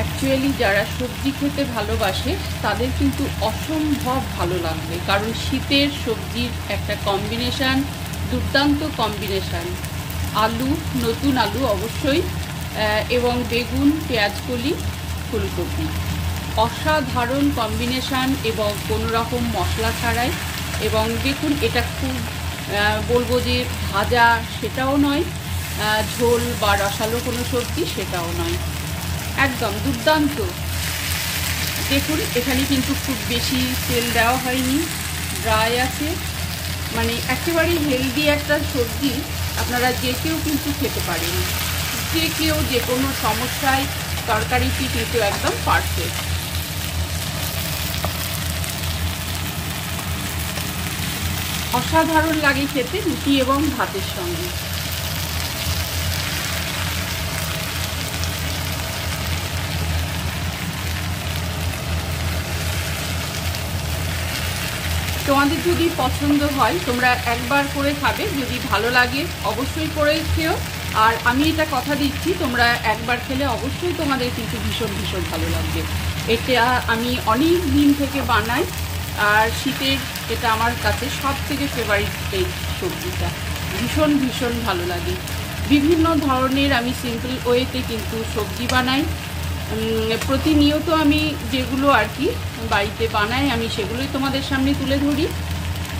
Actually যারা সবজি খেতে ভালোবাসে তাদের কিন্তু অসম্ভব ভালো লাগবে, কারণ শীতের সবজির একটা কম্বিনেশান, দুর্দান্ত কম্বিনেশান। আলু, নতুন আলু অবশ্যই, এবং বেগুন, পেঁয়াজকলি, ফুলকপি, অসাধারণ কম্বিনেশান এবং কোনো রকম মশলা ছাড়াই। এবং দেখুন, এটা খুব বলবো যে ভাজা সেটাও নয়, ঝোল বা রসালো কোনো সবজি সেটাও নয়, একদম দুর্দান্ত। দেখুন, এখানে কিন্তু খুব বেশি তেল দেওয়া হয়নি, ড্রাই আছে, মানে একেবারেই হেলদি একটা সবজি। আপনারা যে কেউ কিন্তু খেতে পারেন, যে কেউ যে কোনো সমস্যায় তরকারিটি কিন্তু একদম পারফেক্ট। অসাধারণ লাগে খেতে রুটি এবং ভাতের সঙ্গে। তোমাদের যদি পছন্দ হয় তোমরা একবার করে খাবে, যদি ভালো লাগে অবশ্যই করে খেও। আর আমি এটা কথা দিচ্ছি, তোমরা একবার খেলে অবশ্যই তোমাদের কিন্তু ভীষণ ভীষণ ভালো লাগবে। এটা আমি অনেক দিন থেকে বানাই, আর শীতের এটা আমার কাছে সব থেকে ফেভারিট এই সবজিটা, ভীষণ ভীষণ ভালো লাগে। বিভিন্ন ধরনের আমি সিম্পল ওয়েতে কিন্তু সবজি বানাই, প্রতিনিয়ত আমি যেগুলো আর কি বাড়িতে বানাই আমি সেগুলোই তোমাদের সামনে তুলে ধরি।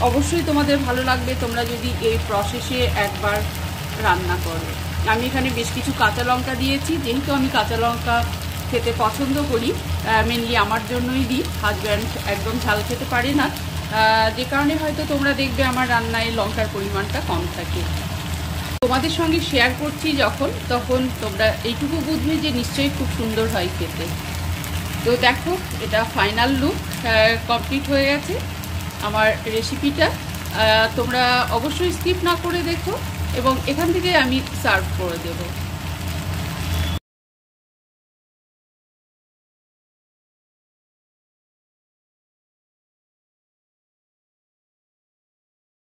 অবশ্যই তোমাদের ভালো লাগবে তোমরা যদি এই প্রসেসে একবার রান্না করো। আমি এখানে বেশ কিছু কাঁচা লঙ্কা দিয়েছি, যেহেতু আমি কাঁচা লঙ্কা খেতে পছন্দ করি, মেনলি আমার জন্যই দিই, হাজব্যান্ড একদম ঝাল খেতে পারে না, যে কারণে হয়তো তোমরা দেখবে আমার রান্নায় লঙ্কার পরিমাণটা কম থাকে। তোমাদের সঙ্গে শেয়ার করছি যখন, তখন তোমরা এইটুকু বুঝবে যে নিশ্চয়ই খুব সুন্দর হয় খেতে। তো দেখো, এটা ফাইনাল লুক কমপ্লিট হয়ে গেছে আমার রেসিপিটা। তোমরা অবশ্যই স্কিপ না করে দেখো, এবং এখান থেকে আমি সার্ভ করে দেবো।